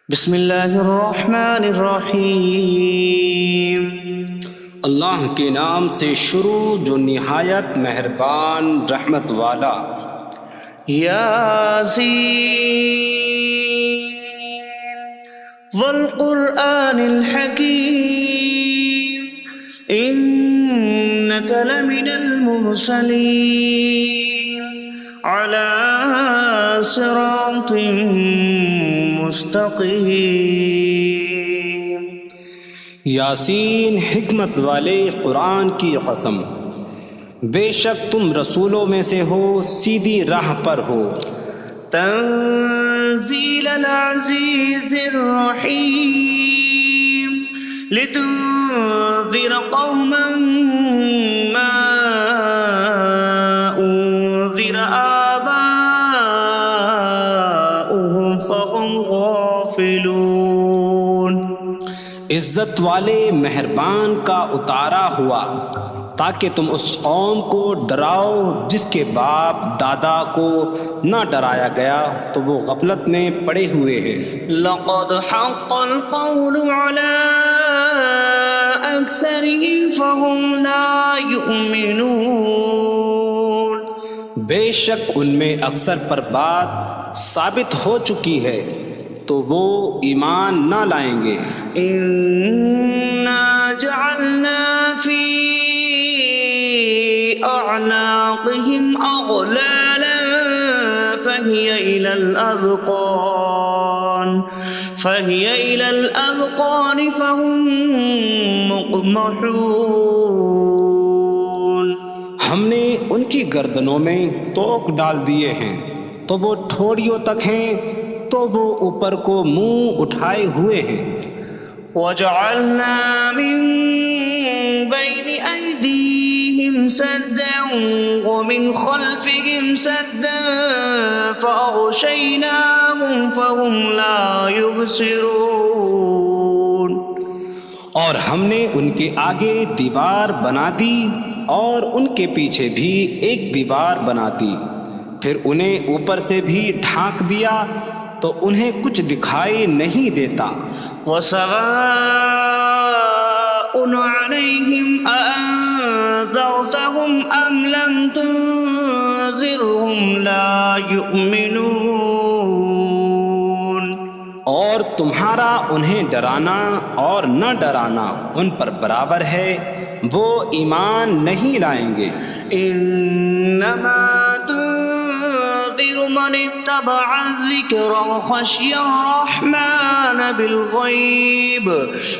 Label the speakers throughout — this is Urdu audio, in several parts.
Speaker 1: بسم اللہ الرحمن الرحیم۔
Speaker 2: اللہ کے نام سے شروع جو نہایت مہربان رحمت والا۔
Speaker 1: یاسین والقرآن الحکیم انک لمن المرسلین علی صراط مستقیم۔
Speaker 2: یاسین حکمت والے قرآن کی قسم، بے شک تم رسولوں میں سے ہو، سیدھی راہ پر ہو۔
Speaker 1: تنزیل العزیز الرحیم لتنذر قوما ما انذر آباؤهم فهم غافلون۔
Speaker 2: عزت والے مہربان کا اتارا ہوا تاکہ تم اس قوم کو ڈراؤ جس کے باپ دادا کو نہ ڈرایا گیا تو وہ غفلت میں پڑے ہوئے ہیں۔
Speaker 1: لقد حق القول على أكثرهم فهم لا يؤمنون۔
Speaker 2: بے شک ان میں اکثر پر بات ثابت ہو چکی ہے تو وہ ایمان نہ لائیں گے۔
Speaker 1: إنا جعلنا في أعناقهم أغلالا فهي إلى الأذقان فهم مقمحون۔
Speaker 2: ہم نے ان کی گردنوں میں توق ڈال دیے ہیں تو وہ ٹھوڑیوں تک ہیں، تو وہ اوپر کو منہ اٹھائے ہوئے ہیں۔
Speaker 1: وجعلنا من بين أيديهم سدا ومن خلفهم سدا فأغشيناهم فهم لا يبصرون۔
Speaker 2: اور ہم نے ان کے آگے دیوار بنا دی اور ان کے پیچھے بھی ایک دیوار بنا دی، پھر انہیں اوپر سے بھی ڈھانک دیا تو انہیں کچھ دکھائی نہیں دیتا۔
Speaker 1: وسواء عليهم أأنذرتهم أم لم تنذرهم لا يؤمنون۔
Speaker 2: اور تمہارا انہیں ڈرانا اور نہ ڈرانا ان پر برابر ہے، وہ ایمان نہیں لائیں گے۔
Speaker 1: انما تنذر من اتبع الذکر وخشی الرحمن بالغیب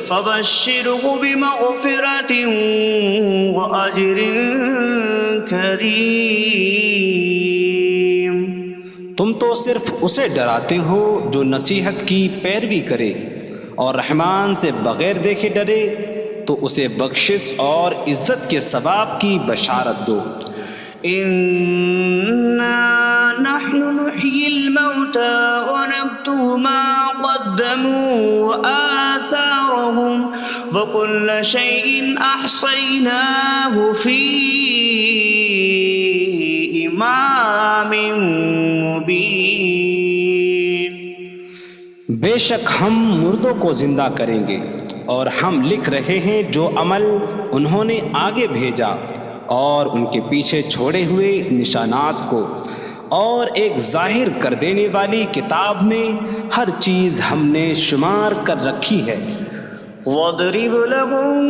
Speaker 1: فبشره بمغفرة واجر کریم۔
Speaker 2: تم تو صرف اسے ڈراتے ہو جو نصیحت کی پیروی کرے اور رحمان سے بغیر دیکھے ڈرے، تو اسے بخشش اور عزت کے ثواب کی بشارت دو۔
Speaker 1: انا نحن نحيي الموتى ونكتب ما قدموا وآثارهم وكل شيء أحصيناه في إمام مبين۔
Speaker 2: بے شک ہم مردوں کو زندہ کریں گے اور ہم لکھ رہے ہیں جو عمل انہوں نے آگے بھیجا اور ان کے پیچھے چھوڑے ہوئے نشانات کو، اور ایک ظاہر کر دینے والی کتاب میں ہر چیز ہم نے شمار کر رکھی ہے۔
Speaker 1: وَاضْرِبْ لَهُم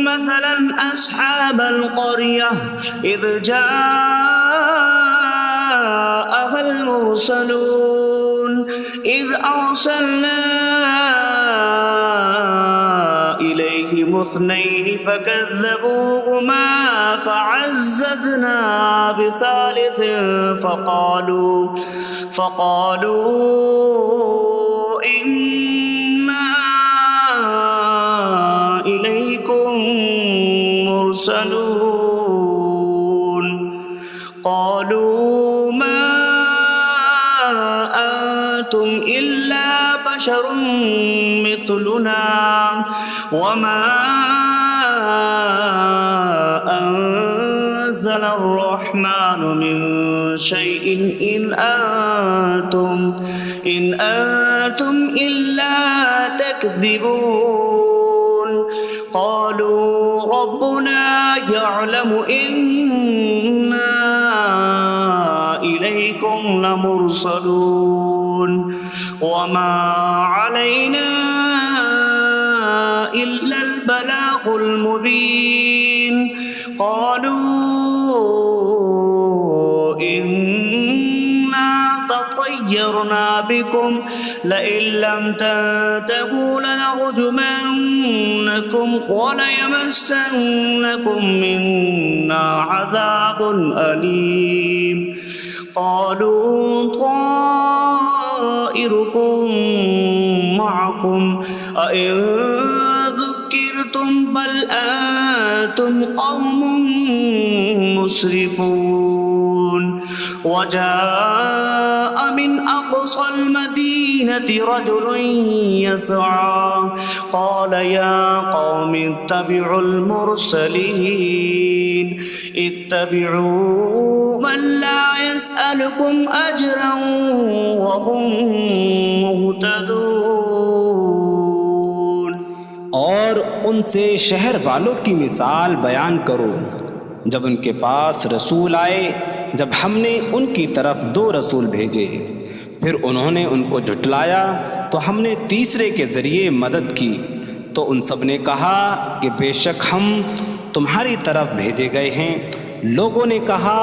Speaker 1: مَّثَلًا أَصْحَابَ الْقَرْيَةِ إِذْ جَاءَهَا الْمُرْسَلُونَ إِذْ أَرْسَلْنَا إِلَيْهِمُ اثْنَيْنِ فَكَذَّبُوهُمَا فَعَزَّزْنَا بِثَالِثٍ فَقَالُوا إِنَّا إِلَيْكُمْ مُرْسَلُونَ۔ قَالُوا مَا أَنتُمْ إِلَّا بَشَرٌ مِثْلُنَا وَمَا أَنتُمْ نزل الرحمن من شيء إن أنتم إلا تكذبون قالوا ربنا يعلم إنا إليكم لمرسلون وما علينا إلا البلاغ المبين قالوا إنا تطيرنا بكم لئن لم تنتهوا لنرجمنكم وليمسنكم منا عذاب أليم قالوا طائركم معكم أئن ذكرتم بل أنتم قوم مسرفون وجاء من أقصى المدينة رجل يسعى قال يا قوم اتبعوا المرسلين اتبعوا من لا يسألكم أجرا وهم مهتدون
Speaker 2: اور ان سے شہر والوں کی مثال بیان کرو جب ان کے پاس رسول آئے جب ہم نے ان کی طرف 2 رسول بھیجے پھر انہوں نے ان کو جھٹلایا تو ہم نے تیسرے کے ذریعے مدد کی تو ان سب نے کہا کہ بے شک ہم تمہاری طرف بھیجے گئے ہیں لوگوں نے کہا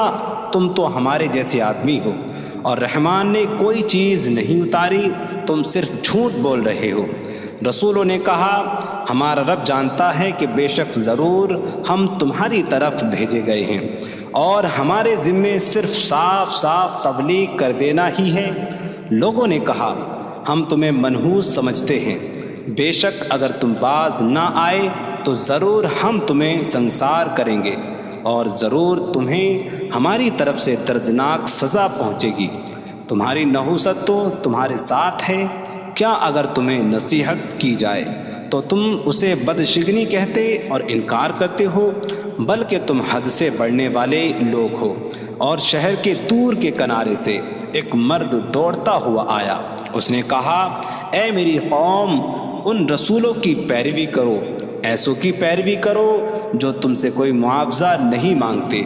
Speaker 2: تم تو ہمارے جیسے آدمی ہو اور رحمان نے کوئی چیز نہیں اتاری تم صرف جھوٹ بول رہے ہو رسولوں نے کہا ہمارا رب جانتا ہے کہ بے شک ضرور ہم تمہاری طرف بھیجے گئے ہیں اور ہمارے ذمے صرف صاف صاف تبلیغ کر دینا ہی ہے لوگوں نے کہا ہم تمہیں منحوس سمجھتے ہیں بے شک اگر تم باز نہ آئے تو ضرور ہم تمہیں سنسار کریں گے اور ضرور تمہیں ہماری طرف سے دردناک سزا پہنچے گی تمہاری نحوست تو تمہارے ساتھ ہے کیا اگر تمہیں نصیحت کی جائے تو تم اسے بدشگنی کہتے اور انکار کرتے ہو بلکہ تم حد سے بڑھنے والے لوگ ہو اور شہر کے دور کے کنارے سے ایک مرد دوڑتا ہوا آیا اس نے کہا اے میری قوم ان رسولوں کی پیروی کرو ایسوں کی پیروی کرو جو تم سے کوئی معاوضہ نہیں مانگتے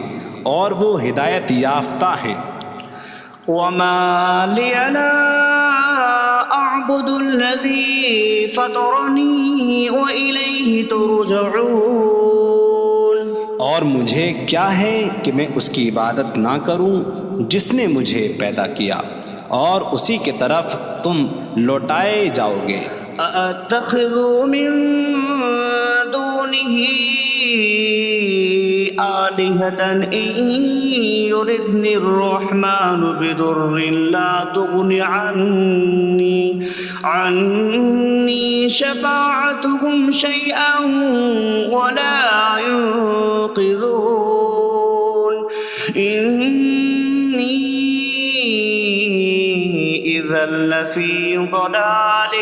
Speaker 2: اور وہ ہدایت یافتہ ہیں
Speaker 1: وما لي لا أعبد الذي فطرني وإليه ترجعون
Speaker 2: اور مجھے کیا ہے کہ میں اس کی عبادت نہ کروں جس نے مجھے پیدا کیا اور اسی کی طرف تم لوٹائے جاؤ گے
Speaker 1: أأتخذ من دونه آلهة إن يردني الرحمن بضر لا تغن عني شفاعتهم شيئا ولا ينقذون إني إذا لفي ضلال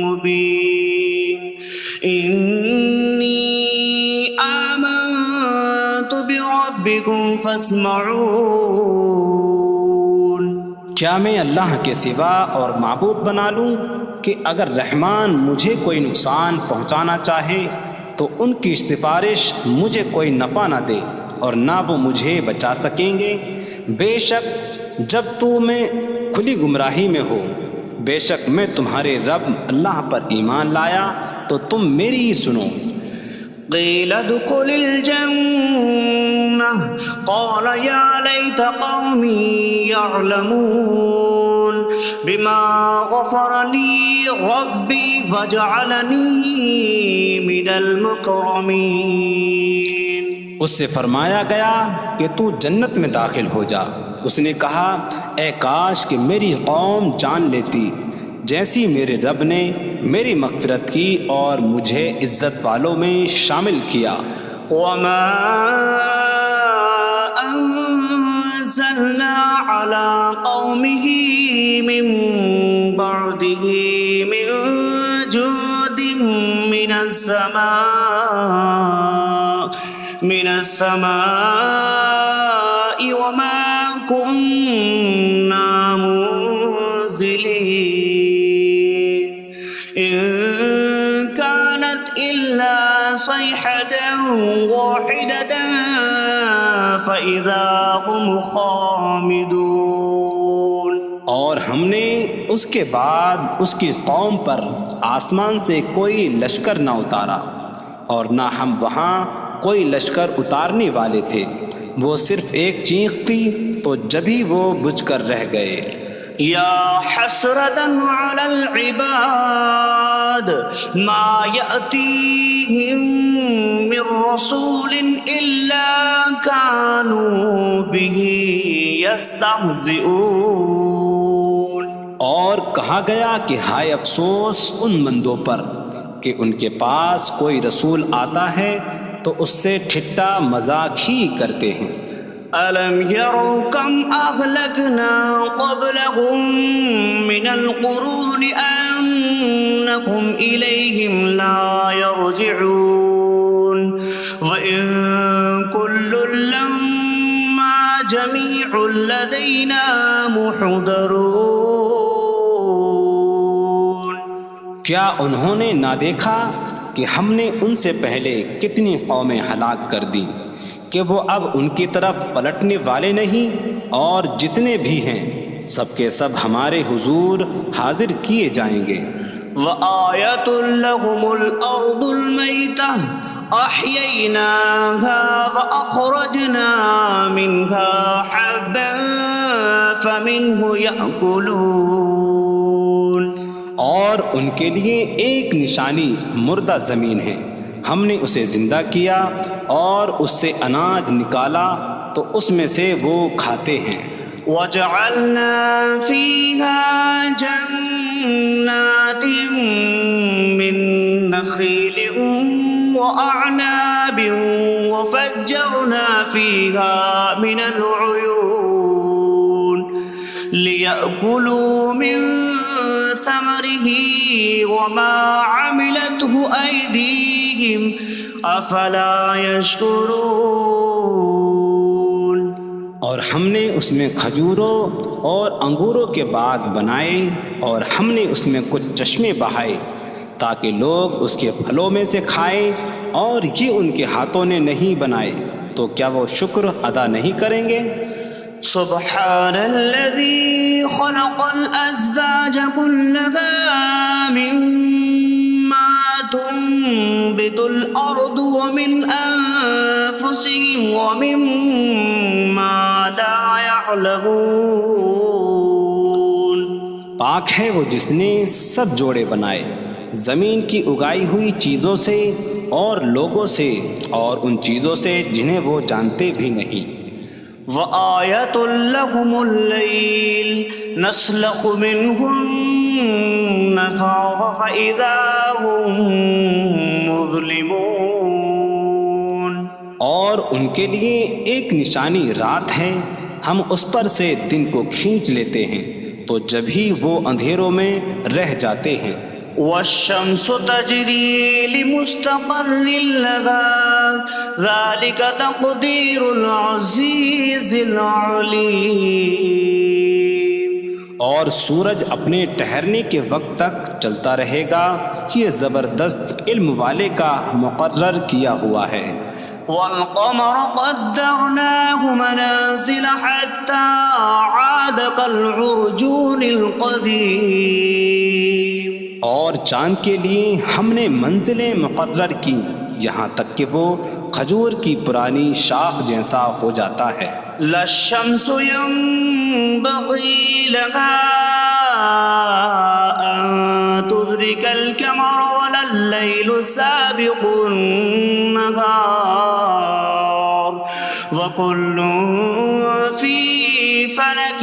Speaker 1: مبين إني آمنت بربكم فاسمعون
Speaker 2: کیا میں اللہ کے سوا اور معبود بنا لوں کہ اگر رحمان مجھے کوئی نقصان پہنچانا چاہے تو ان کی سفارش مجھے کوئی نفع نہ دے اور نہ وہ مجھے بچا سکیں گے بے شک جب میں کھلی گمراہی میں ہو بے شک میں تمہارے رب اللہ پر ایمان لایا تو تم میری ہی سنو
Speaker 1: قيل ادخل الجنة قال يا ليت قومي يعلمون بما غفر لي ربي فجعلني من المكرمين
Speaker 2: اس سے فرمایا گیا کہ تو جنت میں داخل ہو جا اس نے کہا اے کاش کہ میری قوم جان لیتی جیسی میرے رب نے میری مغفرت کی اور مجھے عزت والوں میں شامل کیا
Speaker 1: وما أنزلنا على قومه من بعده من جود من السماء من السماء وما كنا منزلين إن كانت إلا صيحة واحدة فإذا هم خامدون۔
Speaker 2: اور ہم نے اس کے بعد اس کی قوم پر آسمان سے کوئی لشکر نہ اتارا، اور نہ ہم وہاں کوئی لشکر اتارنے والے تھے، وہ صرف ایک چیخ تھی تو جبھی وہ بجھ کر رہ گئے۔
Speaker 1: یا حسرة على العباد ما يأتيهم من رسول إلا كانوا به يستهزئون۔
Speaker 2: اور کہا گیا کہ ہائے افسوس ان بندوں پر کہ ان کے پاس کوئی رسول آتا ہے تو اس سے ٹھٹا مذاق ہی کرتے ہیں۔
Speaker 1: أَلَمْ يَرَوْا كَمْ أَهْلَكْنَا قَبْلَهُمْ مِنَ الْقُرُونِ أَنَّكُمْ إِلَيْهِمْ لَا يَرْجِعُونَ وَإِن كُلٌّ لَّمَّا جَمِيعٌ لَّدَيْنَا مُحْضَرُونَ۔
Speaker 2: کیا انہوں نے نہ دیکھا کہ ہم نے ان سے پہلے کتنی قومیں ہلاک کر دیں کہ وہ اب ان کی طرف پلٹنے والے نہیں، اور جتنے بھی ہیں سب کے سب ہمارے حضور حاضر کیے جائیں گے۔
Speaker 1: وَآيَةٌ لَّهُمُ الْأَرْضُ الْمَيْتَةُ أَحْيَيْنَاهَا وَأَخْرَجْنَا مِنْهَا حَبًّا فَمِنْهُ يَأْكُلُونَ۔
Speaker 2: اور ان کے لیے ایک نشانی مردہ زمین ہے، ہم نے اسے زندہ کیا اور اس سے اناج نکالا تو اس میں سے وہ کھاتے ہیں۔
Speaker 1: وَجَعَلْنَا فِيهَا جَنَّاتٍ مِّن نَّخِيلٍ وَأَعْنَابٍ وَفَجَّرْنَا فِيهَا مِنَ الْعُيُونِ لِيَأْكُلُوا مِن ثَمَرِهِ وَمَا عَمِلَتْهُ أَيْدِيهِمْ أَفَلَا يَشْكُرُونَ۔
Speaker 2: اور ہم نے اس میں کھجوروں اور انگوروں کے باغ بنائے، اور ہم نے اس میں کچھ چشمے بہائے تاکہ لوگ اس کے پھلوں میں سے کھائیں، اور یہ ان کے ہاتھوں نے نہیں بنائے، تو کیا وہ شکر ادا نہیں کریں گے؟
Speaker 1: سبحان الذي خلق الأزواج كلها مما تنبت الأرض ومن أنفسهم ومما لا يعلمون۔
Speaker 2: پاک ہے وہ جس نے سب جوڑے بنائے زمین کی اگائی ہوئی چیزوں سے اور لوگوں سے اور ان چیزوں سے جنہیں وہ جانتے بھی نہیں۔
Speaker 1: وَآيَةٌ لَّهُمُ اللَّيْلُ نَسْلَخُ مِنْهُ النَّهَارَ فَإِذَا هُم مُظْلِمُونَ۔
Speaker 2: اور ان کے لیے ایک نشانی رات ہے، ہم اس پر سے دن کو کھینچ لیتے ہیں تو جبھی وہ اندھیروں میں رہ جاتے ہیں۔
Speaker 1: وَالشَّمْسُ تَجْرِي لِمُسْتَقَرٍّ لَّهَا ذَلِكَ تَقْدِيرُ الْعَزِيزِ الْعَلِيمِ۔
Speaker 2: اور سورج اپنے ٹھہرنے کے وقت تک چلتا رہے گا، یہ زبردست علم والے کا مقرر کیا ہوا ہے۔
Speaker 1: وَالْقَمَرَ قَدَّرْنَاهُ مَنَازِلَ حَتَّى عَادَ كَالْعُرْجُونِ الْقَدِيمِ۔
Speaker 2: اور چاند کے لیے ہم نے منزلیں مقرر کی یہاں تک کہ وہ کھجور کی پرانی شاخ جیسا ہو جاتا ہے۔
Speaker 1: لا الشمس ينبغي لها أن تدرك القمر ولا الليل سابق النهار وكل في فلك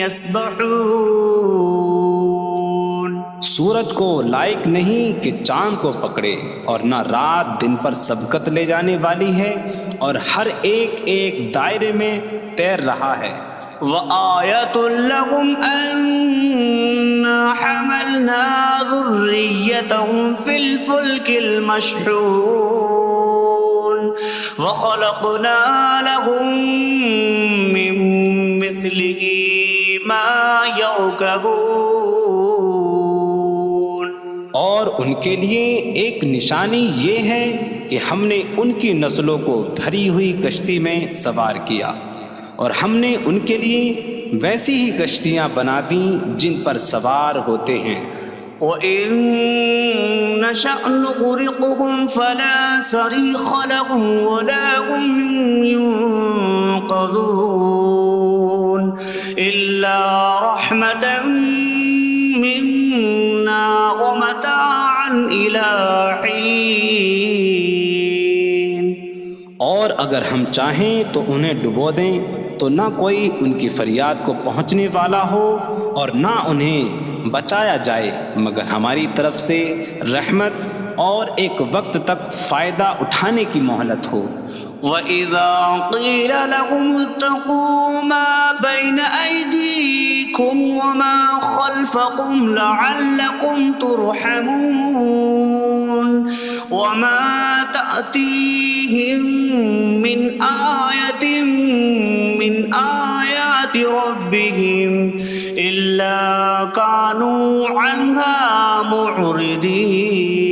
Speaker 1: يسبحون۔
Speaker 2: سورج کو لائق نہیں کہ چاند کو پکڑے، اور نہ رات دن پر سبقت لے جانے والی ہے، اور ہر ایک ایک دائرے میں تیر رہا ہے۔
Speaker 1: وَآيَةٌ لَّهُمْ أَنَّا حَمَلْنَا ذُرِّيَّتَهُمْ فِي الْفُلْكِ الْمَشْحُونِ۔ وخلقنا لهم من مثله ما يركبون.
Speaker 2: اور ان کے لیے ایک نشانی یہ ہے کہ ہم نے ان کی نسلوں کو بھری ہوئی کشتی میں سوار کیا، اور ہم نے ان کے لیے ویسی ہی کشتیاں بنا دیں جن پر سوار ہوتے ہیں.
Speaker 1: وَإِن نَّشَأْ نُغْرِقْهُمْ فَلَا صَرِيخَ لَهُمْ وَلَا هُمْ يُنقَذُونَ إِلَّا رَحْمَةً مِّنَّا وَمَتَاعًا إِلَىٰ حِينٍ.
Speaker 2: اور اگر ہم چاہیں تو انہیں ڈبو دیں تو نہ کوئی ان کی فریاد کو پہنچنے والا ہو اور نہ انہیں بچایا جائے مگر ہماری طرف سے رحمت اور ایک وقت تک فائدہ اٹھانے کی مہلت ہو.
Speaker 1: وَإِذَا قِيلَ لَهُمُ اتَّقُوا مَا بَيْنَ أَيْدِيكُمْ وَمَا خَلْفَكُمْ لَعَلَّكُمْ تُرْحَمُونَ وَمَا تَأْتِيهِم مِّنْ آيَةٍ مِّنْ آيَاتِ رَبِّهِمْ إِلَّا كَانُوا عَنْهَا مُعْرِضِينَ.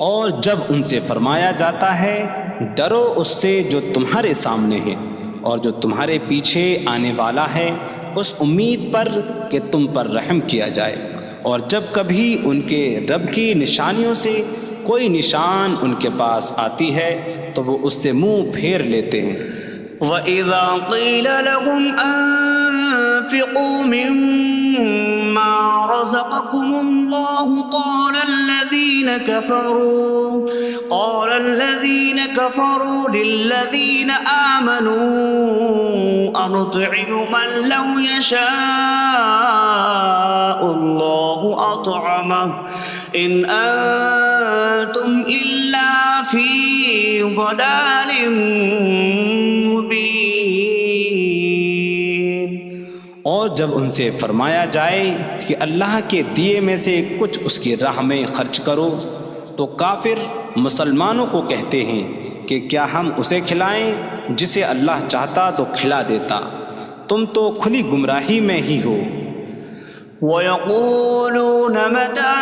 Speaker 2: اور جب ان سے فرمایا جاتا ہے ڈرو اس سے جو تمہارے سامنے ہے اور جو تمہارے پیچھے آنے والا ہے، اس امید پر کہ تم پر رحم کیا جائے، اور جب کبھی ان کے رب کی نشانیوں سے کوئی نشان ان کے پاس آتی ہے تو وہ اس سے منہ پھیر لیتے ہیں.
Speaker 1: وَإِذَا قِيلَ لَهُمْ أَنفِقُوا مِمَّا رَزَقَكُمُ اللَّهُ قَالَ الَّذِينَ كَفَرُوا لِلَّذِينَ آمَنُوا أَنُطْعِمُ مَن لَّوْ يَشَاءُ اللَّهُ أَطْعَمَهُ إِنْ أَنتُمْ إِلَّا فِي ضَلَالٍ مُّبِينٍ.
Speaker 2: اور جب ان سے فرمایا جائے کہ اللہ کے دیے میں سے کچھ اس کی راہ میں خرچ کرو تو کافر مسلمانوں کو کہتے ہیں کہ کیا ہم اسے کھلائیں جسے اللہ چاہتا تو کھلا دیتا، تم تو کھلی گمراہی میں ہی ہو.
Speaker 1: وَيَقُولُونَ مَتَىٰ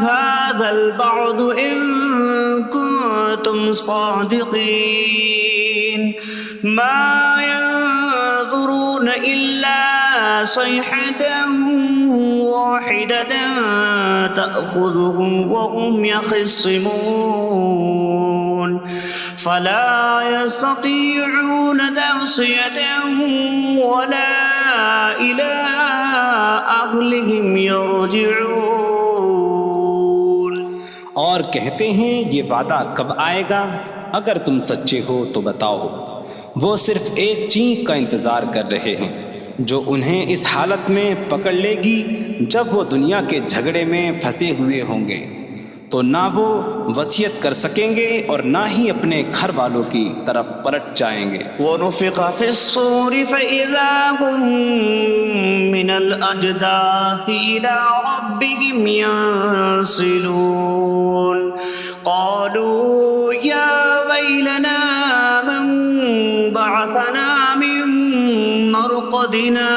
Speaker 1: هَٰذَا الْوَعْدُ إِن كُنتُمْ صَادِقِينَ مَا يَنظُرُونَ إِلَّا صَيْحَةً وَاحِدَةً تَأْخُذُهُمْ وَهُمْ يَخِصِّمُونَ فَلَا يَسْتَطِيعُونَ تَوْصِيَةً وَلَا إِلَىٰ أَهْلِهِمْ يَرْجِعُونَ.
Speaker 2: اور کہتے ہیں یہ وعدہ کب آئے گا؟ اگر تم سچے ہو تو بتاؤ. وہ صرف ایک چینک کا انتظار کر رہے ہیں جو انہیں اس حالت میں پکڑ لے گی جب وہ دنیا کے جھگڑے میں پھنسے ہوئے ہوں گے، تو نہ وہ وصیت کر سکیں گے اور نہ ہی اپنے گھر والوں کی طرف پلٹ جائیں گے.
Speaker 1: وَنُفِخَ فِي الصُّورِ فَإِذَا هُم مِّنَ الْأَجْدَاثِ إِلَىٰ رَبِّهِمْ يَنسِلُونَ قَالُوا يَا وَيْلَنَا مَن بَعَثَنَا مِن مَّرْقَدِنَا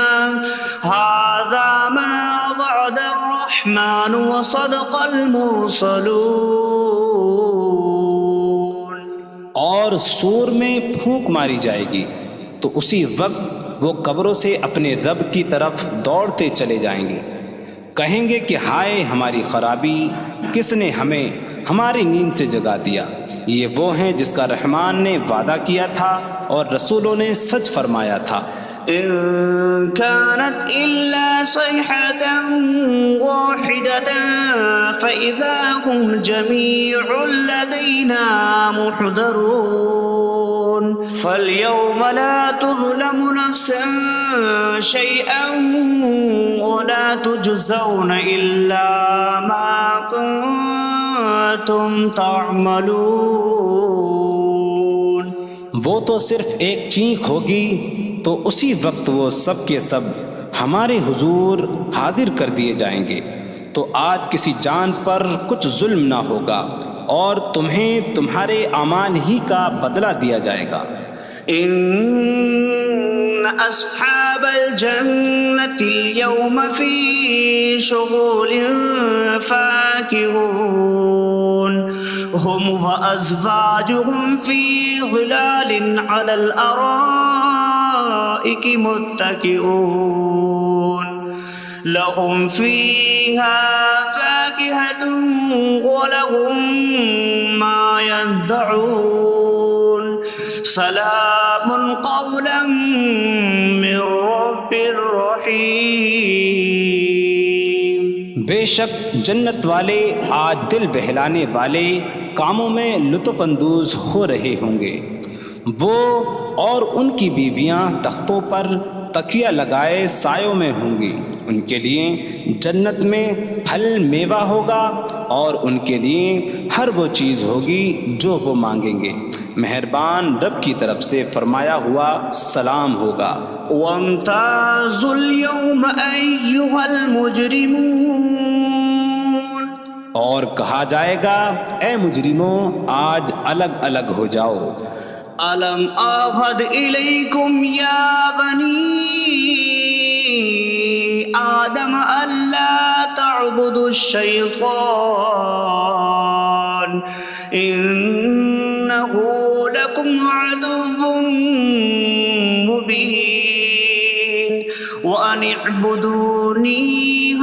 Speaker 1: هَٰذَا مَا وَعَدَ الرَّحْمَٰنُ وَصَدَقَ الْمُرْسَلُونَ.
Speaker 2: اور سور میں پھونک ماری جائے گی تو اسی وقت وہ قبروں سے اپنے رب کی طرف دوڑتے چلے جائیں گے، کہیں گے کہ ہائے ہماری خرابی، کس نے ہمیں ہماری نیند سے جگا دیا. یہ وہ ہیں جس کا رحمان نے وعدہ کیا تھا اور رسولوں نے سچ فرمایا تھا.
Speaker 1: إن كانت إلا صيحة واحدة فإذا هم جميع لدينا محضرون. فاليوم لا تظلم نفس شيئا ولا تجزون إلا ما كنتم تعملون.
Speaker 2: وہ تو صرف ایک چینک ہوگی تو اسی وقت وہ سب کے سب ہمارے حضور حاضر کر دیے جائیں گے، تو آج کسی جان پر کچھ ظلم نہ ہوگا اور تمہیں تمہارے اعمال ہی کا بدلہ دیا جائے گا۔
Speaker 1: إن أصحاب الجنة اليوم في شغل فاكهون هم وأزواجهم في ظلال على الأرائك متكئون لهم فيها فاكهة ولهم ما يدعون سلام قولا من رب رحیم۔
Speaker 2: بے شک جنت والے آج دل بہلانے والے کاموں میں لطف اندوز ہو رہے ہوں گے۔ وہ اور ان کی بیویاں تختوں پر تکیہ لگائے سایوں میں ہوں گی۔ ان کے لیے جنت میں پھل میوہ ہوگا اور ان کے لیے ہر وہ چیز ہوگی جو وہ مانگیں گے۔ مہربان رب کی طرف سے فرمایا ہوا سلام ہوگا۔
Speaker 1: وامتازوا اليوم أيها المجرمون،
Speaker 2: اور کہا جائے گا اے مجرموں آج الگ الگ ہو جاؤ۔
Speaker 1: ألم أعهد إليكم يا بني آدم ألا تعبدوا الشيطان إنه لكم عدو مبين وأن اعبدوني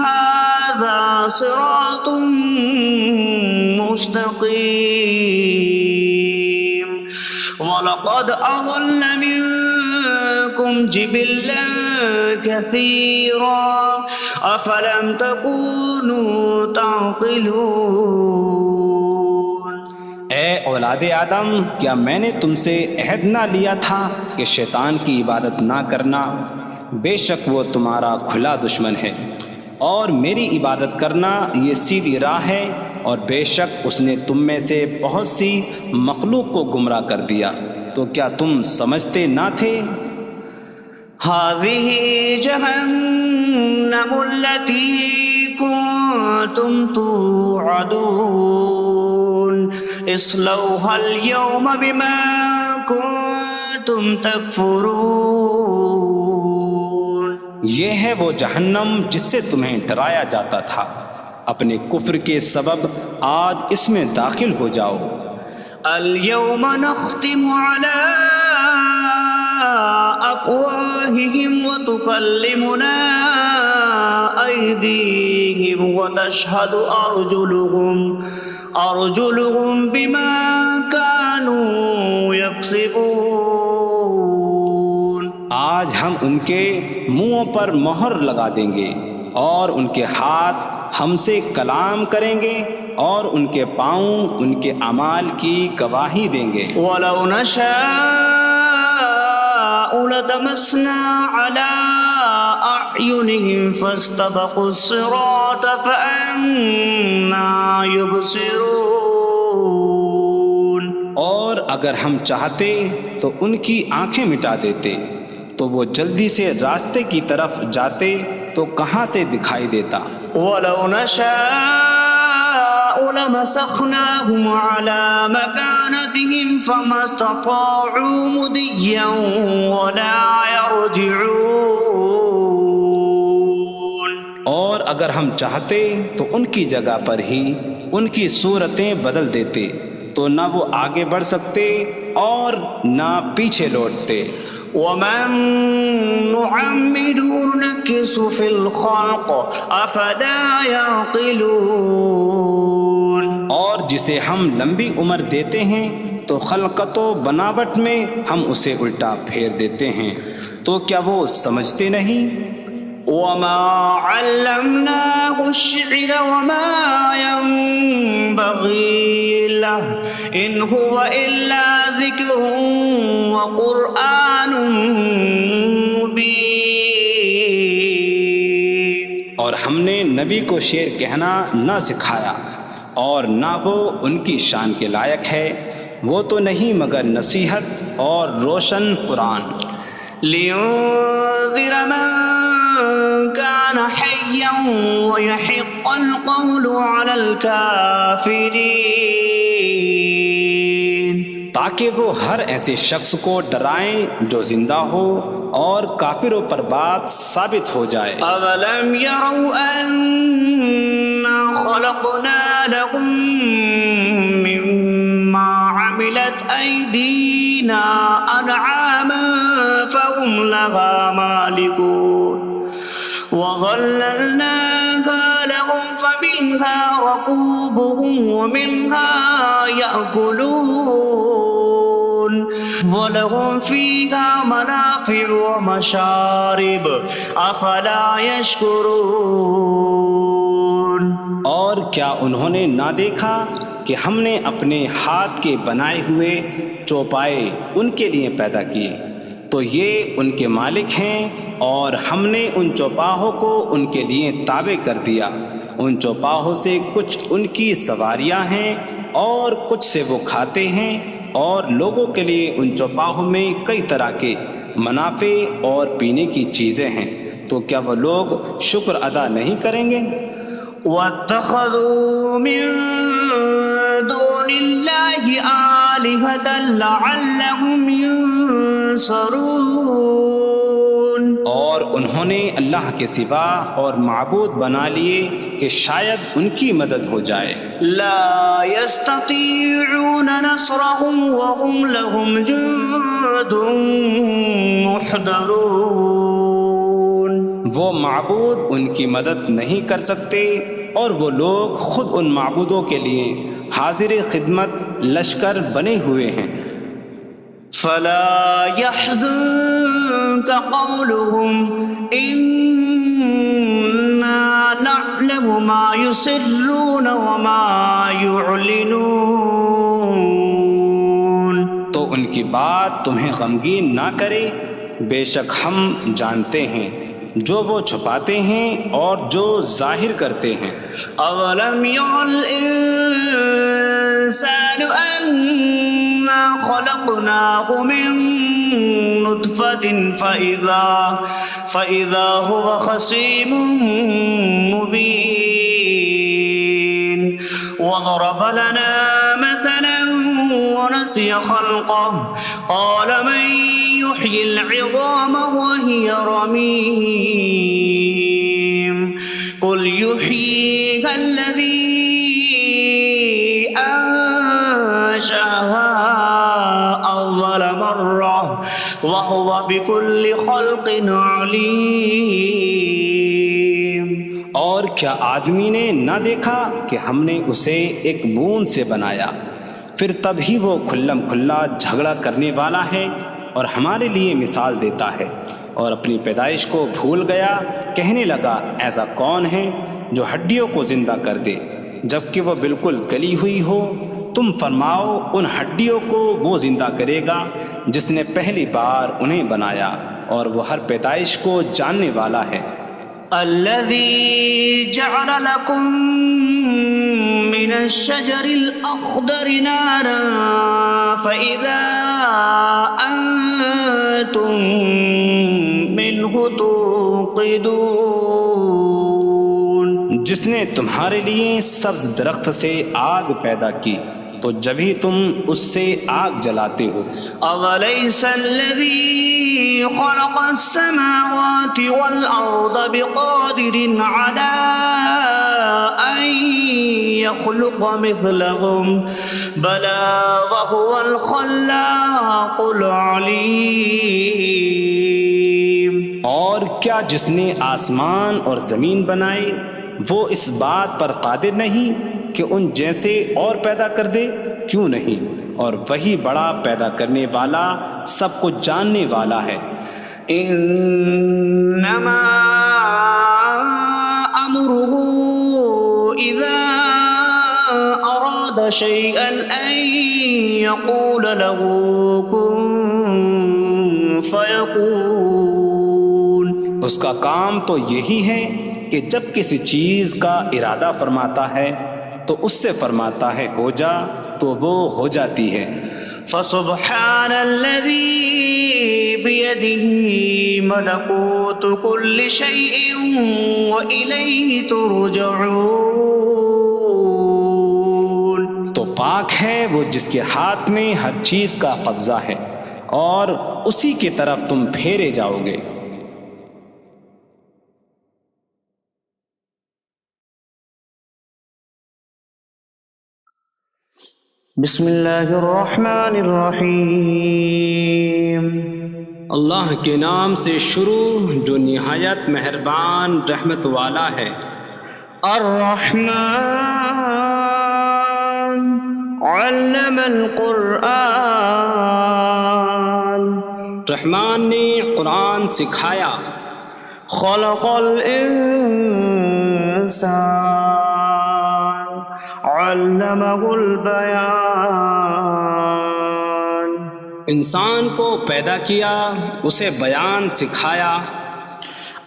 Speaker 1: هذا صراط مستقيم وَلَقَدْ أَضَلَّ مِنكُمْ جِبِلًّا كَثِيرًا أَفَلَمْ تَكُونُوا تَعْقِلُونَ۔
Speaker 2: اے اولاد آدم، کیا میں نے تم سے عہد نہ لیا تھا کہ شیطان کی عبادت نہ کرنا؟ بے شک وہ تمہارا کھلا دشمن ہے، اور میری عبادت کرنا یہ سیدھی راہ ہے، اور بے شک اس نے تم میں سے بہت سی مخلوق کو گمراہ کر دیا، تو کیا تم سمجھتے نہ تھے؟
Speaker 1: هذه جهنم التي كنتم توعدون اصلوها اليوم بما كنتم تكفرون۔
Speaker 2: یہ ہے وہ جہنم جس سے تمہیں ڈرایا جاتا تھا، اپنے کفر کے سبب آج اس میں داخل ہو جاؤ۔
Speaker 1: اليوم نختم على أفواههم وتكلمنا أيديهم وتشهد أرجلهم بما كانوا يكسبون۔
Speaker 2: آج ہم ان کے منہوں پر مہر لگا دیں گے، اور ان کے ہاتھ ہم سے کلام کریں گے، اور ان کے پاؤں ان کے اعمال کی گواہی دیں گے۔
Speaker 1: وَلَوْ نَشَاءُ لَطَمَسْنَا عَلَىٰ أَعْيُنِهِمْ فَاسْتَبَقُوا الصِّرَاطَ فَأَنَّىٰ يُبْصِرُونَ۔
Speaker 2: اور اگر ہم چاہتے تو ان کی آنکھیں مٹا دیتے، تو وہ جلدی سے راستے کی طرف جاتے تو کہاں سے دکھائی دیتا۔
Speaker 1: وَلَوْ نَشَاءُ لَمَسَخْنَاهُمْ عَلَىٰ مَكَانَتِهِمْ فَمَا اسْتَطَاعُوا مُضِيًّا وَلَا يَرْجِعُونَ۔
Speaker 2: اور اگر ہم چاہتے تو ان کی جگہ پر ہی ان کی صورتیں بدل دیتے، تو نہ وہ آگے بڑھ سکتے اور نہ پیچھے لوٹتے۔
Speaker 1: وَمَن نُّعَمِّرْهُ نُنَكِّسْهُ فِي الْخَلْقِ أَفَلَا يَعْقِلُونَ۔
Speaker 2: اور جسے ہم لمبی عمر دیتے ہیں تو خلقت و بناوٹ میں ہم اسے الٹا پھیر دیتے ہیں، تو کیا وہ سمجھتے نہیں؟
Speaker 1: وَمَا عَلَّمْنَاهُ الشِّعْرَ وَمَا يَنبَغِي لَهُ إِنْ هُوَ إِلَّا ذِكْرٌ وَقُرْآنٌ مُّبِينٌ۔
Speaker 2: اور ہم نے نبی کو شعر کہنا نہ سکھایا، اور نہ وہ ان کی شان کے لائق ہے، وہ تو نہیں مگر نصیحت اور روشن قرآن۔
Speaker 1: لِيُنذِرَ مَن كَانَ حَيًّا حيا ويحق القول على الكافرين
Speaker 2: تاکہ وہ ہر ایسے شخص کو ڈرائیں جو زندہ ہو اور کافروں پر بات ثابت ہو جائے۔
Speaker 1: أولم يروا أنا خلقنا لهم مما عملت أيدينا أنعاما فهم لها مالكون وظللناها لهم فمنها ركوبهم ومنها يأكلون وَلَهُمْ فِيهَا مَنَافِعُ وَمَشَارِبُ أَفَلَا يَشْكُرُونَ۔
Speaker 2: اور کیا انہوں نے نہ دیکھا کہ ہم نے اپنے ہاتھ کے بنائے ہوئے چوپائے ان کے لیے پیدا کیے، تو یہ ان کے مالک ہیں، اور ہم نے ان چوپاہوں کو ان کے لیے تابع کر دیا۔ ان چوپاہوں سے کچھ ان کی سواریاں ہیں اور کچھ سے وہ کھاتے ہیں، اور لوگوں کے لیے ان چوپاہوں میں کئی طرح کے منافع اور پینے کی چیزیں ہیں، تو کیا وہ لوگ شکر ادا نہیں کریں گے؟
Speaker 1: وَاتَّخَذُوا مِن دُونِ اللَّهِ آلِهَةً لَعَلَّهُمْ يُنصَرُونَ۔
Speaker 2: اور انہوں نے اللہ کے سوا اور معبود بنا لیے کہ شاید ان کی مدد ہو جائے۔
Speaker 1: لا يستطيعون نصرهم وهم لهم جند محضرون۔
Speaker 2: وہ معبود ان کی مدد نہیں کر سکتے، اور وہ لوگ خود ان معبودوں کے لیے حاضر خدمت لشکر بنے ہوئے ہیں۔
Speaker 1: فلا يحزنك قولهم إنا نعلم ما يسرون وما يعلنون۔
Speaker 2: تو ان کی بات تمہیں غمگین نہ کرے، بے شک ہم جانتے ہیں جو وہ چھپاتے ہیں اور جو ظاہر کرتے ہیں۔
Speaker 1: اولم ير الانسان انا خلقناه من نطفة فإذا هو خصيم مبين وضرب لنا مثلا ونسي خلقه قال من يحيي العظام وهي رميم قل يحييها الذي أنشأها أول مرة وهو بكل خلق عليم۔
Speaker 2: اور کیا آدمی نے نہ دیکھا کہ ہم نے اسے ایک بوند سے بنایا، پھر تب ہی وہ کھلم کھلا جھگڑا کرنے والا ہے اور ہمارے لیے مثال دیتا ہے، اور اپنی پیدائش کو بھول گیا، کہنے لگا ایسا کون ہے جو ہڈیوں کو زندہ کر دے جبکہ وہ بالکل گلی ہوئی ہو؟ تم فرماؤ ان ہڈیوں کو وہ زندہ کرے گا جس نے پہلی بار انہیں بنایا، اور وہ ہر پیدائش کو جاننے والا ہے۔
Speaker 1: الذي جعل لكم من الشجر الأخضر نارا فإذا أنتم منه توقدون۔
Speaker 2: جس نے تمہارے لیے سبز درخت سے آگ پیدا کی تو جبھی تم اس سے آگ جلاتے ہو۔
Speaker 1: أَوَلَيْسَ الَّذِي خَلَقَ السَّمَاوَاتِ وَالْأَرْضَ بِقَادِرٍ عَلَىٰ أَن يَخْلُقَ مِثْلَهُم بَلَىٰ وَهُوَ الْخَلَّاقُ الْعَلِيمُ۔
Speaker 2: اور کیا جس نے آسمان اور زمین بنائے وہ اس بات پر قادر نہیں کہ ان جیسے اور پیدا کر دے؟ کیوں نہیں، اور وہی بڑا پیدا کرنے والا سب کچھ جاننے والا ہے۔
Speaker 1: انما امره اذا اراد شيئا ان يقول له كن فيكون۔
Speaker 2: اس کا کام تو یہی ہے کہ جب کسی چیز کا ارادہ فرماتا ہے تو اس سے فرماتا ہے ہو جا، تو وہ ہو جاتی ہے۔
Speaker 1: فسبحان الذي بيده ملكوت كل شيء وإليه ترجعون.
Speaker 2: تو پاک ہے وہ جس کے ہاتھ میں ہر چیز کا قبضہ ہے اور اسی کی طرف تم پھیرے جاؤ گے.
Speaker 1: بسم اللہ الرحمن الرحیم.
Speaker 2: اللہ کے نام سے شروع جو نہایت مہربان رحمت والا ہے.
Speaker 1: الرحمن علم القرآن.
Speaker 2: رحمان نے قرآن سکھایا.
Speaker 1: خلق الانسان علمہ البیان.
Speaker 2: انسان کو پیدا کیا اسے بیان سکھایا.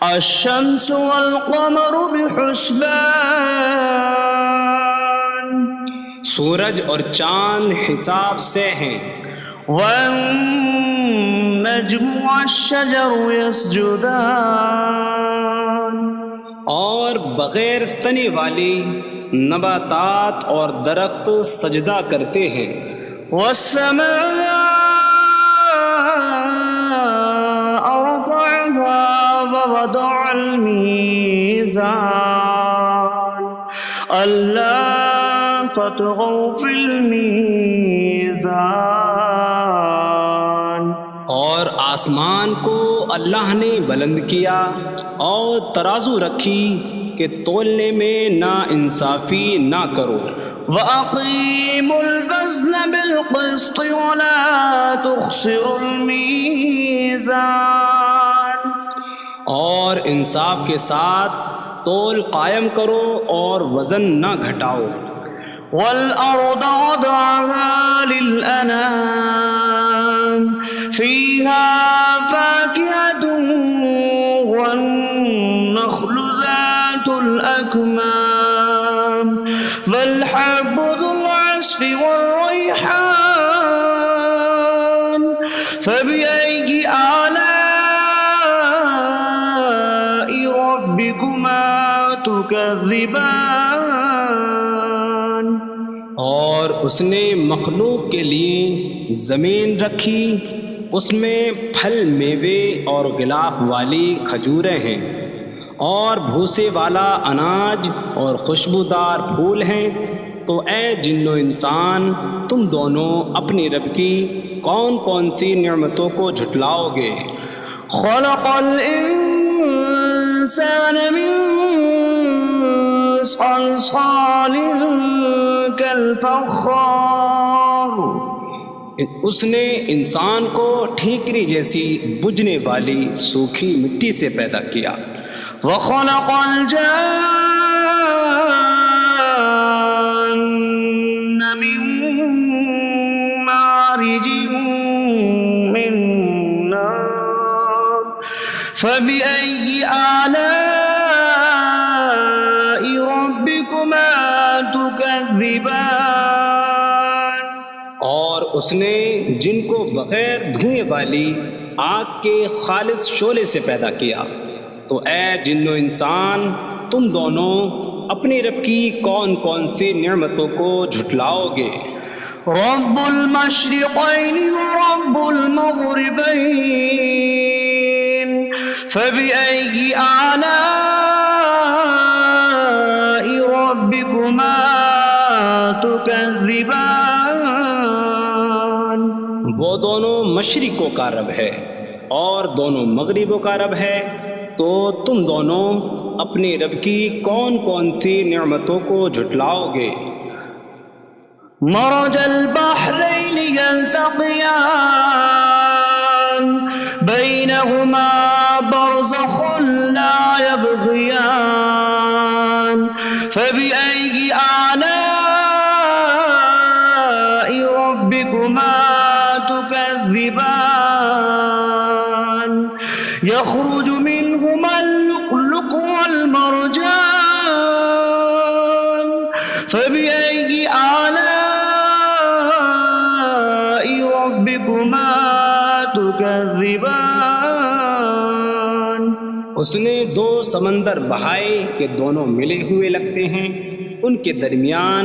Speaker 1: الشمس والقمر بحسبان.
Speaker 2: سورج اور چاند حساب سے ہیں.
Speaker 1: والنجم والشجر يسجدان.
Speaker 2: اور بغیر تنے والی نباتات اور درخت سجدہ کرتے ہیں.
Speaker 1: والسماء رفعها ووضع الميزان ألا تطغوا في الميزان.
Speaker 2: اور آسمان کو اللہ نے بلند کیا اور ترازو رکھی کہ تولنے میں نا انصافی نہ کرو.
Speaker 1: وَأَقِيمُوا الْوَزْنَ بِالْقِسْطِ وَلَا تُخْسِرُوا الْمِيزَانَ.
Speaker 2: اور انصاف کے ساتھ تول قائم کرو اور وزن نہ گھٹاؤ.
Speaker 1: وَالْأَرْضَ وَضَعَهَا لِلْأَنَامِ فِيهَا فَاكِهَةٌ وَالنَّخْلُ ذَاتُ الْأَكْمَامِ وَالْحَبُّ ذُو الْعَصْفِ وَالرَّيْحَانُ فَبِأَيِّ آلَاءِ رَبِّكُمَا تُكَذِّبَانِ.
Speaker 2: اور اس نے مخلوق کے لیے زمین رکھی، اس میں پھل میوے اور غلاف والی کھجوریں ہیں اور بھوسے والا اناج اور خوشبودار پھول ہیں. تو اے جن و انسان تم دونوں اپنی رب کی کون کون سی نعمتوں کو جھٹلاؤ گے.
Speaker 1: خلق الانسان من صلصال کالفخار.
Speaker 2: اس نے انسان کو ٹھیکری جیسی بجھنے والی سوکھی مٹی سے پیدا کیا.
Speaker 1: وخلق الجان من مارج من نار فبأي آلاء ربكما تكذبان.
Speaker 2: اور اس نے جن کو بغیر دھوئیں والی آگ کے خالص شعلے سے پیدا کیا. تو اے جن و انسان تم دونوں اپنی رب کی کون کون سی نعمتوں کو جھٹلاؤ گے.
Speaker 1: رب المشرقین ورب المغربین فبأي آلاء ربكما تكذبان.
Speaker 2: وہ دونوں مشرقوں کا رب ہے اور دونوں مغربوں کا رب ہے. تو تم دونوں اپنی رب کی کون کون سی نعمتوں کو جھٹلاؤ گے.
Speaker 1: مرج البحرین یلتقیان بینہما برزخ لا یبغیان فبأي آلاء ربكما تكذبان. يخرج منهما اللؤلؤ والمرجان فبأي آلاء ربكما تكذبان.
Speaker 2: اس نے دو سمندر بہائے کہ دونوں ملے ہوئے لگتے ہیں، ان کے درمیان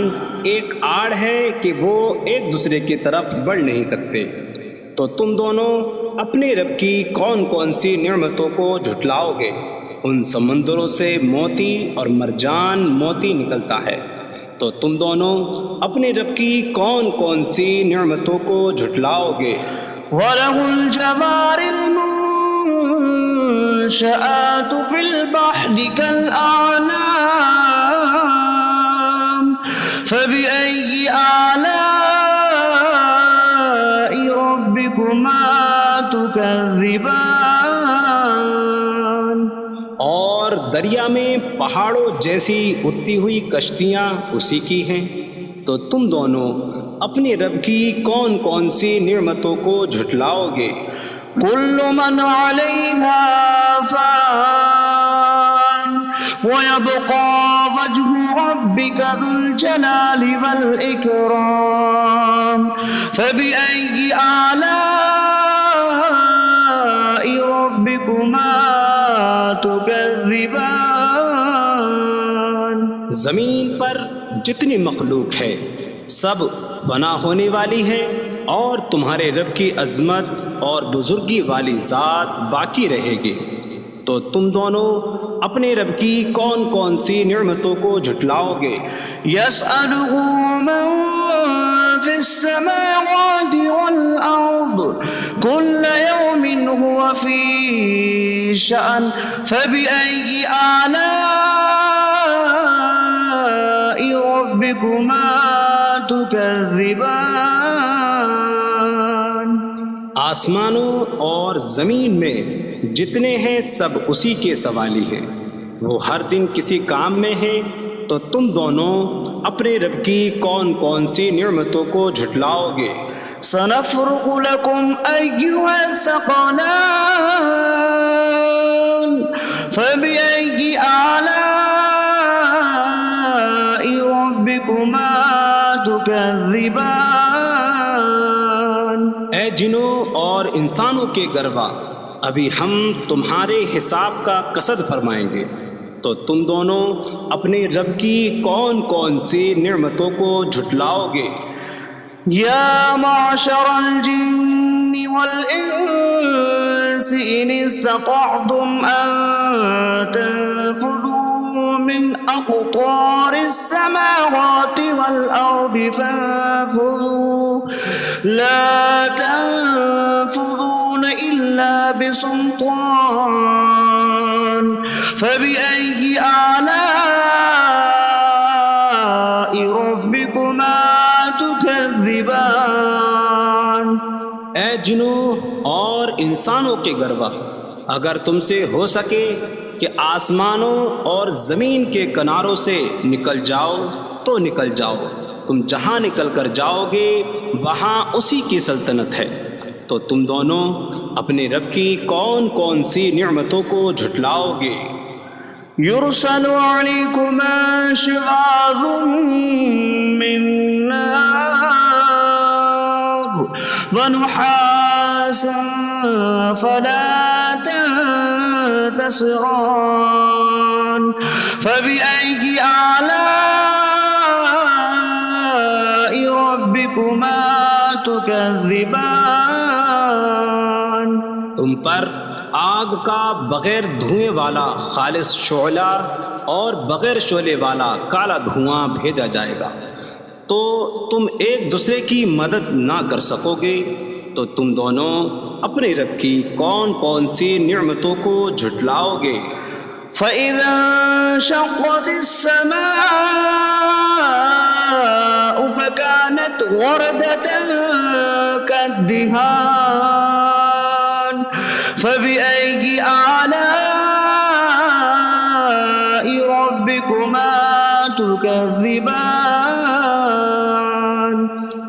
Speaker 2: ایک آڑ ہے کہ وہ ایک دوسرے کی طرف بڑھ نہیں سکتے، تو تم دونوں اپنے رب کی کون کون سی نعمتوں کو جھٹلاؤ گے؟ ان سمندروں سے موتی اور مرجان موتی نکلتا ہے، تو تم دونوں اپنے رب کی کون کون سی نعمتوں کو جھٹلاؤ گے؟
Speaker 1: وَلَهُ الْجَوَارِ الْمُنشَآتُ فِي الْبَحْرِ كَالْأَعْلَامِ فَبِأَيِّ آلَاءِ رَبِّكُمَا تُكَذِّبَانِ.
Speaker 2: اور دریا میں پہاڑوں جیسی اڑتی ہوئی کشتیاں اسی کی ہیں، تو تم دونوں اپنے رب کی کون کون سی نعمتوں کو جھٹلاؤ گے؟
Speaker 1: كل من عليها فان ويبقى وجه ربك ذو الجلال والإكرام فبأي آلاء ربكما تكذبان.
Speaker 2: زمین پر جتنی مخلوق ہے سب فنا ہونے والی ہے، اور تمہارے رب کی عظمت اور بزرگی والی ذات باقی رہے گی، تو تم دونوں اپنے رب کی کون کون سی نعمتوں کو جھٹلاؤ گے؟
Speaker 1: يسأله من في السماوات والأرض كل يوم هو في شأن فبأي آلاء ربكما تكذبان.
Speaker 2: آسمانوں اور زمین میں جتنے ہیں سب اسی کے سوالی ہیں، وہ ہر دن کسی کام میں ہیں، تو تم دونوں اپنے رب کی کون کون سی نعمتوں کو جھٹلاؤ گے؟
Speaker 1: سنفرغ لكم أيها الثقلان فبأي آلاء ربكما تكذبان.
Speaker 2: اے جنوں اور انسانوں کے گروہ، ابھی ہم تمہارے حساب کا قصد فرمائیں گے، تو تم دونوں اپنے رب کی کون کون سی نعمتوں کو جھٹلاؤ گے؟
Speaker 1: يا معشر الجن والإنس إن استطعتم أن تنفذوا من أقطار السماوات والأرض فانفذوا لا تنفذون إلا بسلطان فبأي آلاء ربكما تكذبان.
Speaker 2: اے جنوں اور انسانوں کے گروہ، اگر تم سے ہو سکے کہ آسمانوں اور زمین کے کناروں سے نکل جاؤ تو نکل جاؤ، تم جہاں نکل کر جاؤ گے وہاں اسی کی سلطنت ہے، تو تم دونوں اپنے رب کی کون کون سی نعمتوں کو جھٹلاؤ گے؟
Speaker 1: يرسل عليكما شواظ من نار ونحاس فلا تنتصران فبأي آلاء ربكما تكذبان.
Speaker 2: تم پر آگ کا بغیر دھوئیں والا خالص شعلہ اور بغیر شعلے والا کالا دھواں بھیجا جائے گا، تو تم ایک دوسرے کی مدد نہ کر سکو گے، تو تم دونوں اپنے رب کی کون کون سی نعمتوں کو جھٹلاؤ گے؟
Speaker 1: فَإِذَا انشَقَّتِ السَّمَاءُ فَكَانَتْ وَرْدَةً كَالدِّهَانِ فَبِأَيِّ آلَاءِ رَبِّكُمَا تُكَذِّبَانِ.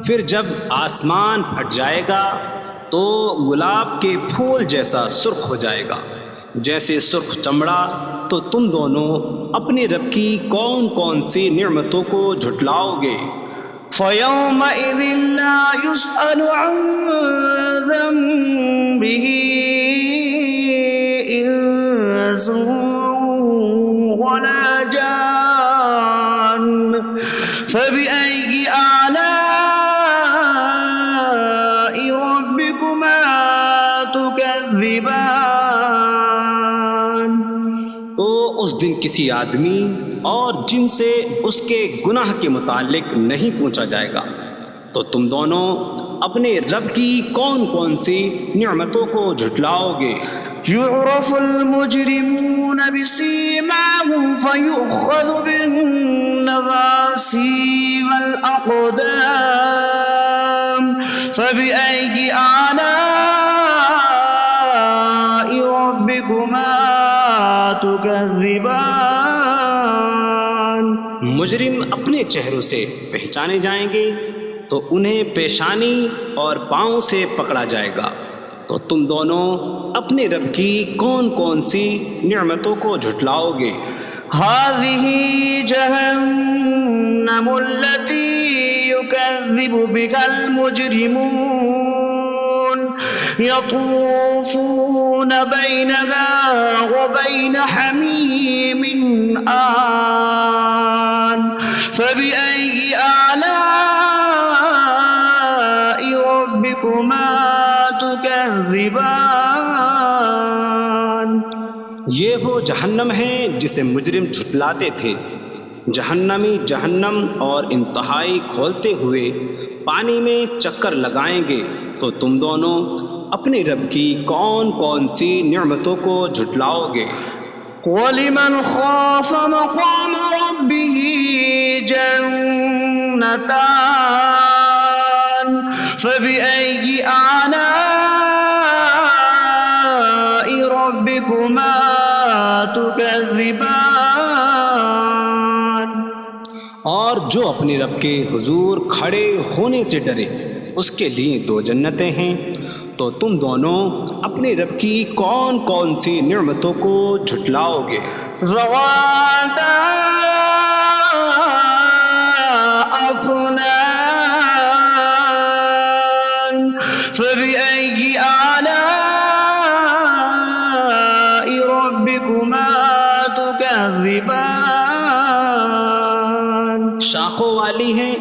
Speaker 2: پھر جب آسمان پھٹ جائے گا تو گلاب کے پھول جیسا سرخ ہو جائے گا جیسے سرخ چمڑا، تو تم دونوں اپنے رب کی کون کون سی نعمتوں کو جھٹلاؤ گے؟
Speaker 1: فيومئذ لا يسأل عن ذنبه إنس ولا جان فبأي آلاء ربكما تكذبان.
Speaker 2: تو اس دن کسی آدمی اور جن سے اس کے گناہ کے متعلق نہیں پوچھا جائے گا. تو تم دونوں اپنے رب کی کون کون سی نعمتوں کو جھٹلاؤ گے؟
Speaker 1: يعرف المجرمون بسيماهم فيؤخذ بالنواصي والأقدام فبأي آلاء ربكما تكذبان.
Speaker 2: مجرم اپنے چہروں سے پہچانے جائیں گے تو انہیں پیشانی اور پاؤں سے پکڑا جائے گا. تو تم دونوں اپنے رب کی کون کون سی نعمتوں کو جھٹلاؤ گے؟
Speaker 1: هذه جهنم التي يكذب بها المجرمون يطوفون بينها وبين حميم آن فبأي آلاء ربكما تكذبان.
Speaker 2: یہ وہ جہنم ہے جسے مجرم جھٹلاتے تھے. جہنمی جہنم اور انتہائی کھولتے ہوئے پانی میں چکر لگائیں گے. تو تم دونوں اپنے رب کی کون کون سی نعمتوں کو جھٹلاؤ گے؟
Speaker 1: وَلِمَنْ خَافَ مَقَامَ رَبِّهِ جَنَّتَانِ فَبِأَيِّ آلَاءِ رَبِّكُمَا تُكَذِّبَانِ.
Speaker 2: اور جو اپنے رب کے حضور کھڑے ہونے سے ڈرے اس کے لیے 2 جنتیں ہیں. تو تم دونوں اپنے رب کی کون کون سی نعمتوں کو جھٹلاؤ گے؟
Speaker 1: ذواتا أفنان فبأي آلاء ربكما تكذبان.
Speaker 2: شاخوں والی ہیں.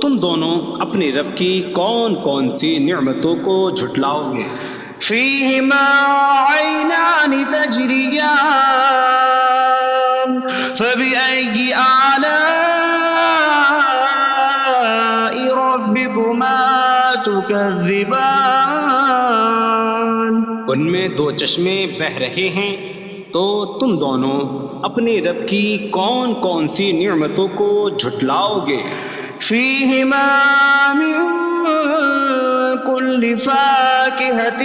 Speaker 2: تم دونوں اپنے رب کی کون کون سی نعمتوں کو جھٹلاؤ گے؟
Speaker 1: فيهما عينان تجريان فبأي آلاء ربكما تكذبان.
Speaker 2: ان میں 2 چشمے بہہ رہے ہیں. تو تم دونوں اپنے رب کی کون کون سی نعمتوں کو جھٹلاؤ گے؟
Speaker 1: فيهما من كل فاكهة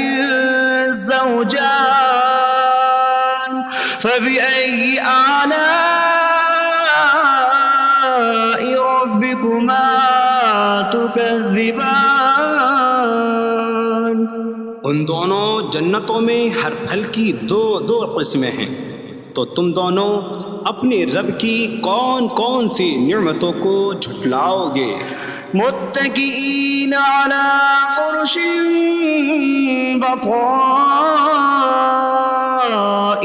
Speaker 1: زوجان فبأي آلاء ربكما تكذبان.
Speaker 2: ان دونوں جنتوں میں ہر پھل کی 2 قسمیں ہیں. تو تم دونوں اپنے رب کی کون کون سی نعمتوں کو جھٹلاؤ گے؟
Speaker 1: متكئين على فرش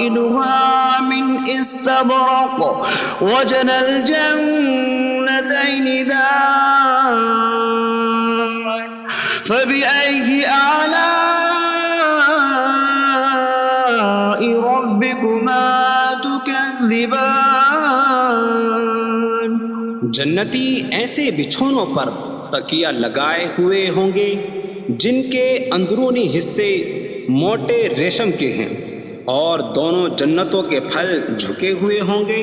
Speaker 1: بطائنها من استبرق وجنى الجنتين دان فبأي آلاء ربكما تكذبان.
Speaker 2: جنتی ایسے بچھونوں پر تکیہ لگائے ہوئے ہوں گے جن کے اندرونی حصے موٹے ریشم کے ہیں اور دونوں جنتوں کے پھل جھکے ہوئے ہوں گے.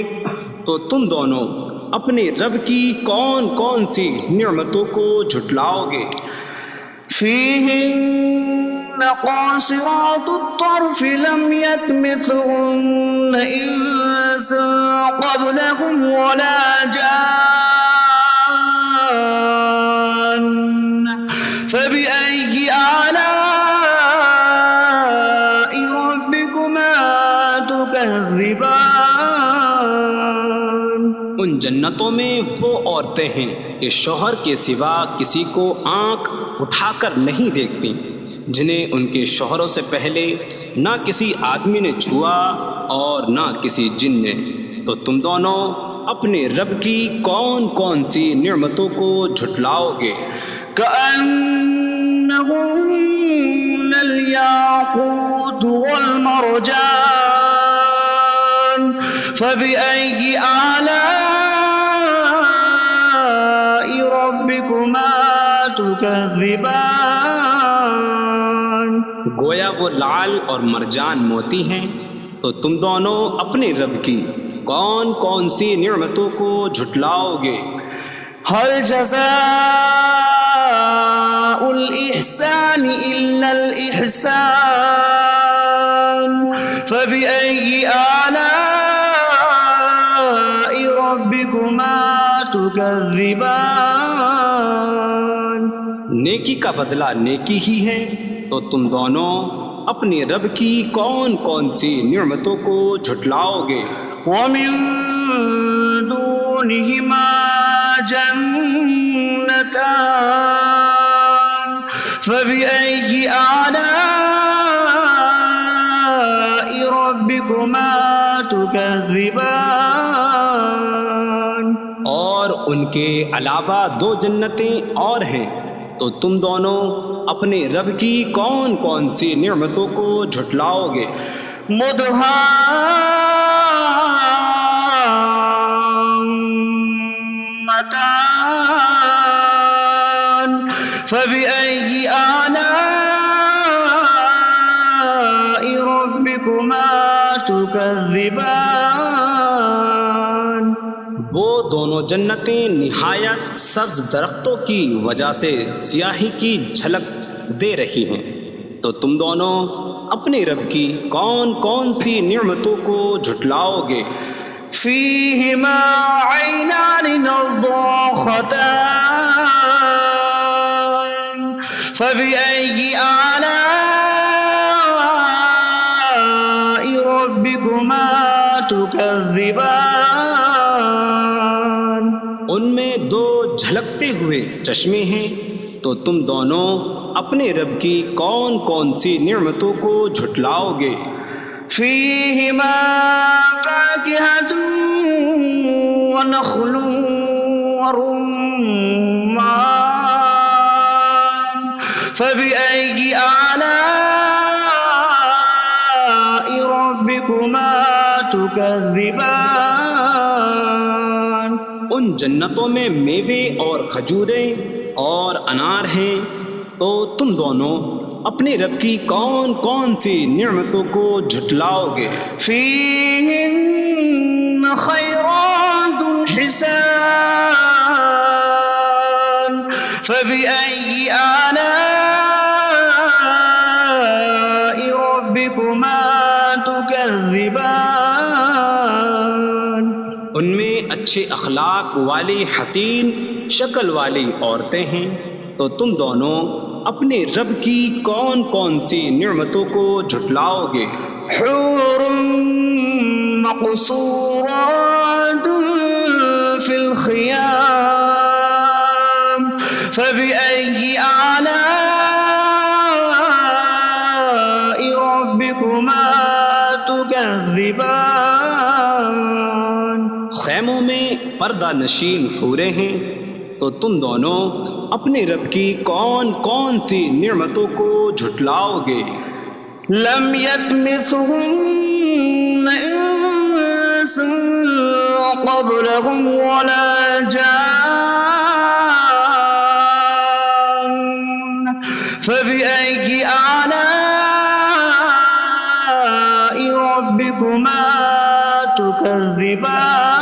Speaker 2: تو تم دونوں اپنے رب کی کون کون سی نعمتوں کو جھٹلاؤ گے؟
Speaker 1: فيهن قاصرات الطرف لم يطمثهن إنس قبلهم ولا جان فبأي آلاء ربكما تكذبان.
Speaker 2: ان جنتوں میں وہ عورتیں ہیں کہ شوہر کے سوا کسی کو آنکھ اٹھا کر نہیں دیکھتی، جنہیں ان کے شوہروں سے پہلے نہ کسی آدمی نے چھوا اور نہ کسی جن نے۔ تو تم دونوں اپنے رب کی کون کون سی نعمتوں کو جھٹلاؤ گے؟
Speaker 1: كأنهن الياقوت والمرجان فبأي آلاء ربكما تكذبان؟
Speaker 2: گویا وہ لعل اور مرجان موتی ہیں۔ تو تم دونوں اپنے رب کی کون کون سی نعمتوں کو جھٹلاؤ گے؟
Speaker 1: هل جزاء الإحسان إلا الإحسان فبأي آلاء ربكما تكذبان؟
Speaker 2: نیکی کا بدلہ نیکی ہی ہے، تو تم دونوں اپنے رب کی کون کون سی نعمتوں کو جھٹلاؤ گے؟
Speaker 1: ومن دونهما جنتان فبأي آلاء ربكما تكذبان؟
Speaker 2: اور ان کے علاوہ دو جنتیں اور ہیں، تو تم دونوں اپنے رب کی کون کون سی نعمتوں کو جھٹلاؤ گے؟
Speaker 1: مدهامتان فبأي آلاء ربكما تكذبان؟
Speaker 2: وہ دونوں جنتیں نہایت سبز درختوں کی وجہ سے سیاہی کی جھلک دے رہی ہیں، تو تم دونوں اپنے رب کی کون کون سی نعمتوں کو جھٹلاؤ گے؟
Speaker 1: فيهما عينان نضاختان فبأي آلاء ربكما تكذبان؟
Speaker 2: ان میں دو جھلکتے ہوئے چشمے ہیں، تو تم دونوں اپنے رب کی کون کون سی نعمتوں کو جھٹلاؤ گے؟
Speaker 1: فيهما فاكهة ونخل ورمان فبأي آلاء ربكما تكذبان؟
Speaker 2: ان جنتوں میں میوے اور کھجوریں اور انار ہیں، تو تم دونوں اپنے رب کی کون کون سی نعمتوں کو جھٹلاؤ گے؟
Speaker 1: فيهن خيرات حسان فبأي آلاء ربكما تكذبان؟
Speaker 2: ان میں اچھے اخلاق والی حسین شکل والی عورتیں ہیں، تو تم دونوں اپنے رب کی کون کون سی نعمتوں کو جھٹلاؤ گے؟
Speaker 1: حور مقصورات في الخيام فبأي آلاء ربكما تكذبان؟
Speaker 2: خیموں میں پردہ نشین حوریں ہیں، تو تم دونوں اپنے رب کی کون کون سی نعمتوں کو جھٹلاؤ گے؟
Speaker 1: لم يطمثهن انس قبلهم ولا جان فبأي آلاء ربكما تكذبان؟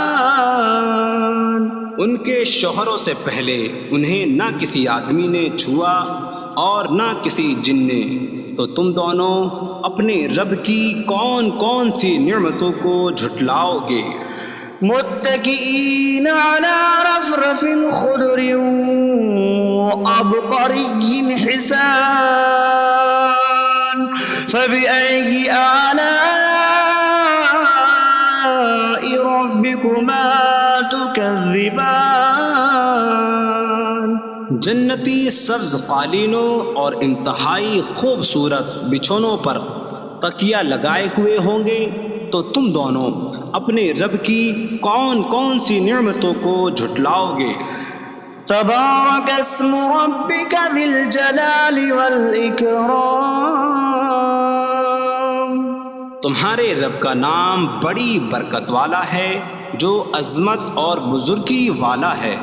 Speaker 2: ان کے شوہروں سے پہلے انہیں نہ کسی آدمی نے چھوا اور نہ کسی جن نے، تو تم دونوں اپنے رب کی کون کون سی نعمتوں کو جھٹلاؤ گے؟
Speaker 1: متكئين على رفرف خضر وعبقري حسان فبأي آلاء ربكما تكذبان
Speaker 2: جنتی سبز قالینوں اور انتہائی خوبصورت بچھونوں پر تکیہ لگائے ہوئے ہوں گے، تو تم دونوں اپنے رب کی کون کون سی نعمتوں کو جھٹلاؤ گے؟
Speaker 1: تبارك اسم ربك ذي الجلال والإكرام
Speaker 2: تمہارے رب کا نام بڑی برکت والا ہے، جو عظمت اور بزرگی والا ہے۔